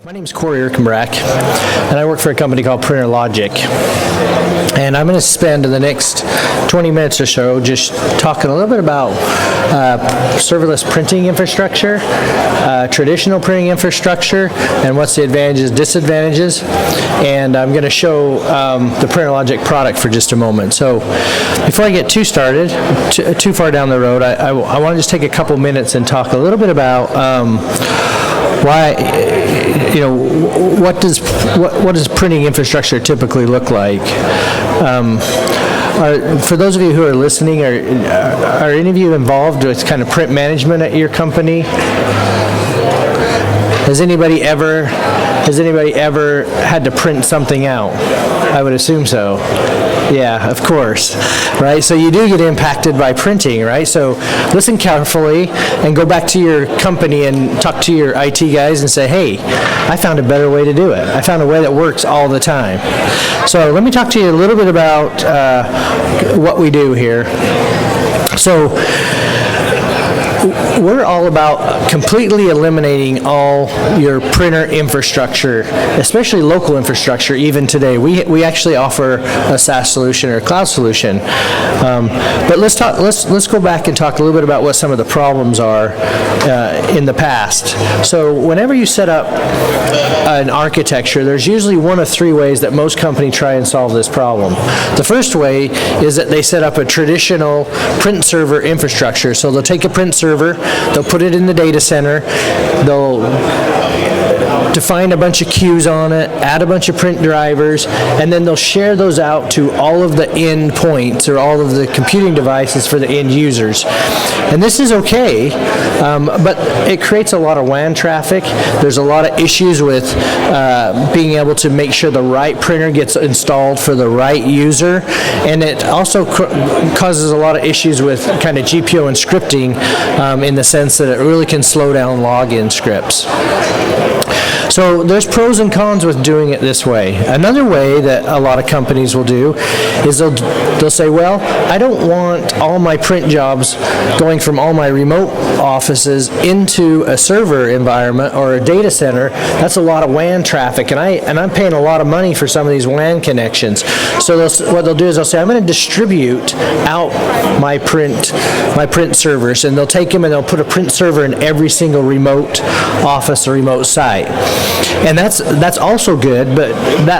My name is Corey Erkenbrack, and I work for a company called Printer Logic. And I'm going to spend the next 20 minutes or so just talking a little bit about serverless printing infrastructure, traditional printing infrastructure, and what's the advantages, disadvantages. And I'm going to show the Printer Logic product for just a moment. So before I get too started, too far down the road, I want to just take a couple minutes and talk a little bit about why, what does printing infrastructure typically look like? For those of you who are listening, are any of you involved with kind of print management at your company? Has anybody ever had to print something out? I would assume so. Yeah, of course, right? So you do get impacted by printing, right? So listen carefully and go back to your company and talk to your IT guys and say, hey, I found a better way to do it. I found a way that works all the time. So let me talk to you a little bit about what we do here. So we're all about completely eliminating all your printer infrastructure, especially local infrastructure. Even today, we actually offer a SaaS solution or a cloud solution. But let's go back and talk a little bit about what some of the problems are in the past. So whenever you set up an architecture, there's usually one of three ways that most companies try and solve this problem. The first way is that they set up a traditional print server infrastructure. So they'll take a print server, they'll put it in the data center, they'll define a bunch of queues on it, add a bunch of print drivers, and then they'll share those out to all of the end points or all of the computing devices for the end users. And this is okay, but it creates a lot of WAN traffic. There's a lot of issues with being able to make sure the right printer gets installed for the right user, and it also causes a lot of issues with kind of GPO and scripting in the sense that it really can slow down login scripts. So there's pros and cons with doing it this way. Another way that a lot of companies will do is they'll say, well, I don't want all my print jobs going from all my remote offices into a server environment or a data center. That's a lot of WAN traffic, and I'm paying a lot of money for some of these WAN connections. So what they'll do is they'll say, I'm going to distribute out my print servers, and they'll take them and they'll put a print server in every single remote office or remote site. And that's also good, but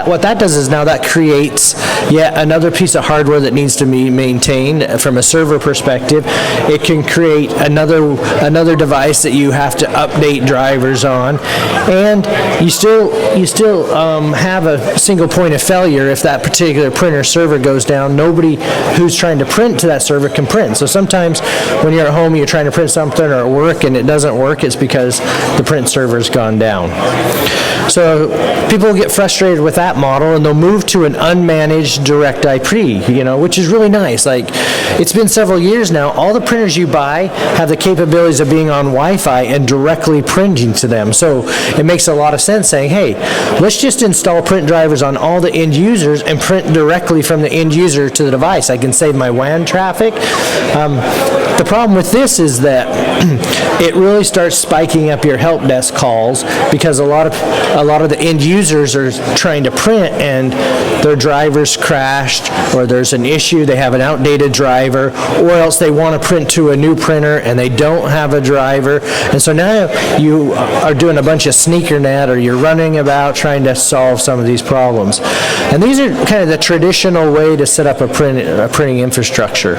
what that does is now that creates yet another piece of hardware that needs to be maintained from a server perspective. It can create another device that you have to update drivers on, and you still have a single point of failure. If that particular printer server goes down, nobody who's trying to print to that server can print. So sometimes when you're at home, you're trying to print something or at work and it doesn't work, it's because the print server's gone down. So people get frustrated with that model, and they'll move to an unmanaged direct IP, which is really nice. Like, it's been several years now. All the printers you buy have the capabilities of being on Wi-Fi and directly printing to them. So it makes a lot of sense saying, hey, let's just install print drivers on all the end users and print directly from the end user to the device. I can save my WAN traffic. The problem with this is that it really starts spiking up your help desk calls because a lot of the end users are trying to print and their drivers crashed, or there's an issue, they have an outdated driver, or else they want to print to a new printer and they don't have a driver. And so now you are doing a bunch of sneaker net, or you're running about trying to solve some of these problems. And these are kind of the traditional way to set up a printing infrastructure.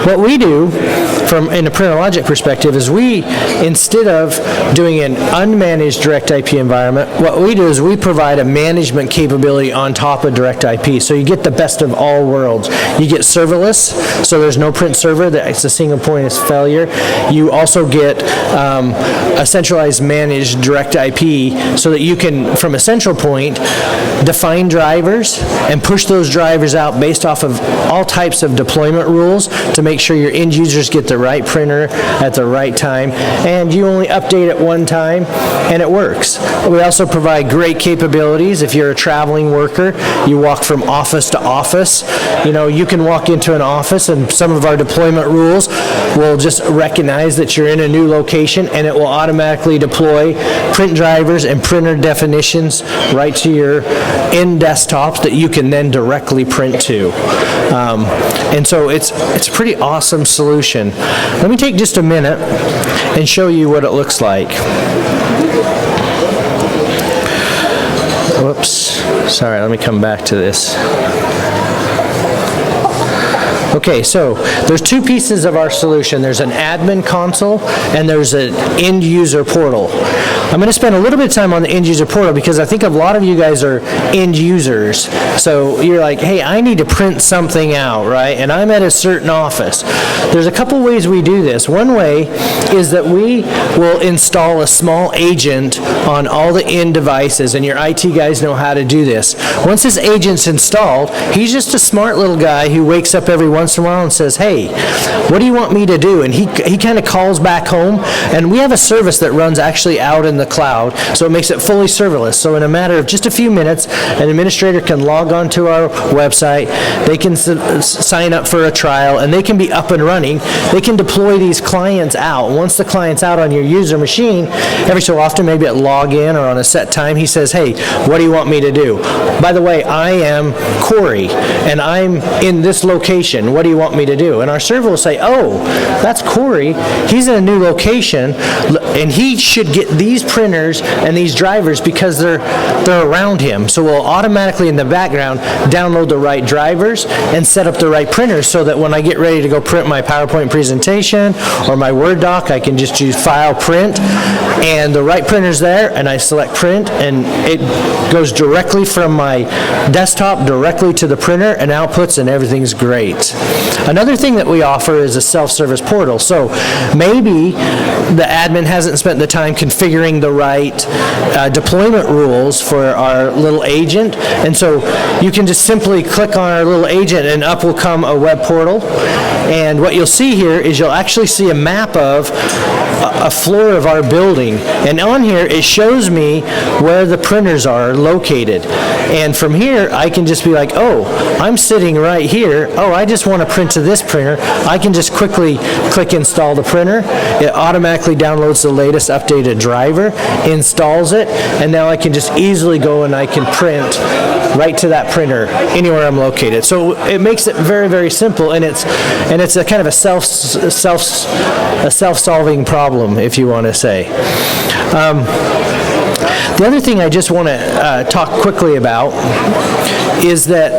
What we do in a Printer Logic perspective is instead of doing an unmanaged direct IP environment, what we do is we provide a management capability on top of direct IP. So you get the best of all worlds. You get serverless, so there's no print server, it's a single point of failure. You also get a centralized managed direct IP so that you can, from a central point, define drivers and push those drivers out based off of all types of deployment rules. rules to make sure your end users get the right printer at the right time, and you only update it one time and it works. We also provide great capabilities. If you're a traveling worker, you walk from office to office, you can walk into an office and some of our deployment rules will just recognize that you're in a new location, and it will automatically deploy print drivers and printer definitions right to your end desktops that you can then directly print to. And so it's a pretty awesome solution. Let me take just a minute and show you what it looks like. Whoops, sorry, let me come back to this. Okay, so there's two pieces of our solution. There's an admin console and there's an end user portal. I'm going to spend a little bit of time on the end user portal because I think a lot of you guys are end users. So you're like, hey, I need to print something out, right? And I'm at a certain office. There's a couple ways we do this. One way is that we will install a small agent on all the end devices, and your IT guys know how to do this. Once this agent's installed, he's just a smart little guy who wakes up every once in a while and says, hey, what do you want me to do? And he kind of calls back home, and we have a service that runs actually out in the cloud, so it makes it fully serverless. So in a matter of just a few minutes, an administrator can log on to our website, they can sign up for a trial, and they can be up and running. They can deploy these clients out. Once the client's out on your user machine, every so often, maybe at login or on a set time, he says, hey, what do you want me to do? By the way, I am Corey, and I'm in this location. What do you want me to do? And our server will say, oh, that's Corey. He's in a new location, and he should get these printers and these drivers because they're around him. So we'll automatically in the background download the right drivers and set up the right printers so that when I get ready to go print my PowerPoint presentation or my Word doc, I can just choose File, Print, and the right printer's there, and I select Print, and it goes directly from my desktop directly to the printer and outputs, and everything's great. Another thing that we offer is a self-service portal. So maybe the admin hasn't spent the time configuring the right deployment rules for our little agent, and so you can just simply click on our little agent and up will come a web portal. And what you'll see here is you'll actually see a map of a floor of our building, and on here it shows me where the printers are located. And from here I can just be like, oh, I'm sitting right here. Oh, I just want to print to this printer. I can just quickly click install the printer. It automatically downloads the latest updated driver, installs it, and now I can just easily go and I can print right to that printer anywhere I'm located. So it makes it very, very simple, and it's a kind of a self-solving problem, if you want to say. The other thing I just want to talk quickly about is that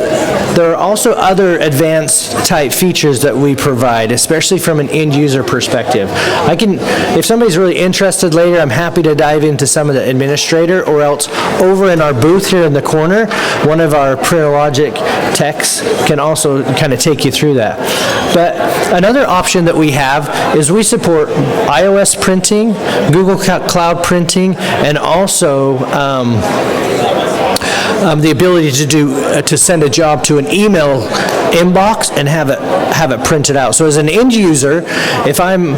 there are also other advanced type features that we provide, especially from an end user perspective. If somebody's really interested later, I'm happy to dive into some of the administrator, or else over in our booth here in the corner, one of our PrinterLogic techs can also kind of take you through that. But another option that we have is we support iOS printing, Google Cloud printing, and also the ability to send a job to an email inbox and have it printed out. So as an end user, if I'm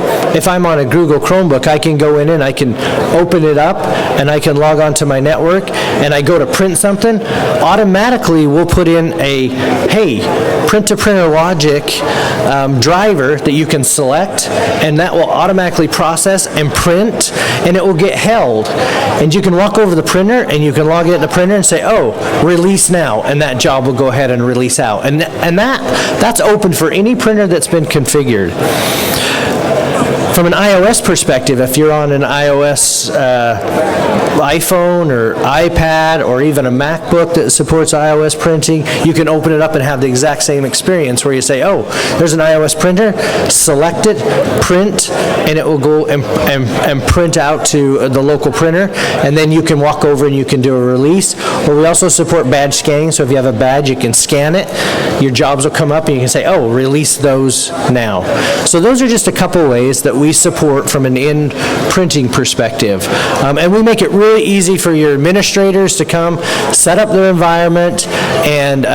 on a Google Chromebook, I can go in and I can open it up and I can log on to my network, and I go to print something, automatically we'll put in a, hey, print to PrinterLogic driver that you can select, and that will automatically process and print, and it will get held. And you can walk over to the printer and you can log in the printer and say, oh, release now, and that job will go ahead and release out. And that's open for any printer that's been configured. From an iOS perspective, if you're on an iOS iPhone or iPad or even a MacBook that supports iOS printing, you can open it up and have the exact same experience where you say, oh, there's an iOS printer, select it, print, and it will go and print out to the local printer, and then you can walk over and you can do a release. Or we also support badge scanning, so if you have a badge, you can scan it, your jobs will come up and you can say, oh, release those now. So those are just a couple ways that we we support from an in-printing perspective. And we make it really easy for your administrators to come, set up their environment, and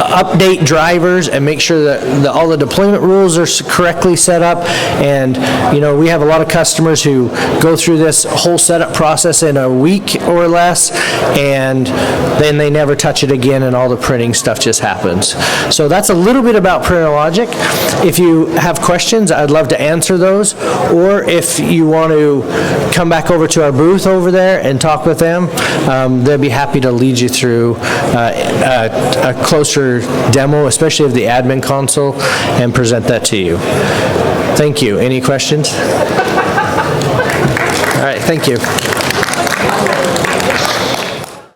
update drivers and make sure that all the deployment rules are correctly set up. And we have a lot of customers who go through this whole setup process in a week or less, and then they never touch it again, and all the printing stuff just happens. So that's a little bit about Printer Logic. If you have questions, I'd love to answer those, or if you want to come back over to our booth over there and talk with them, they'll be happy to lead you through a closer demo, especially of the admin console, and present that to you. Thank you. Any questions? All right, thank you.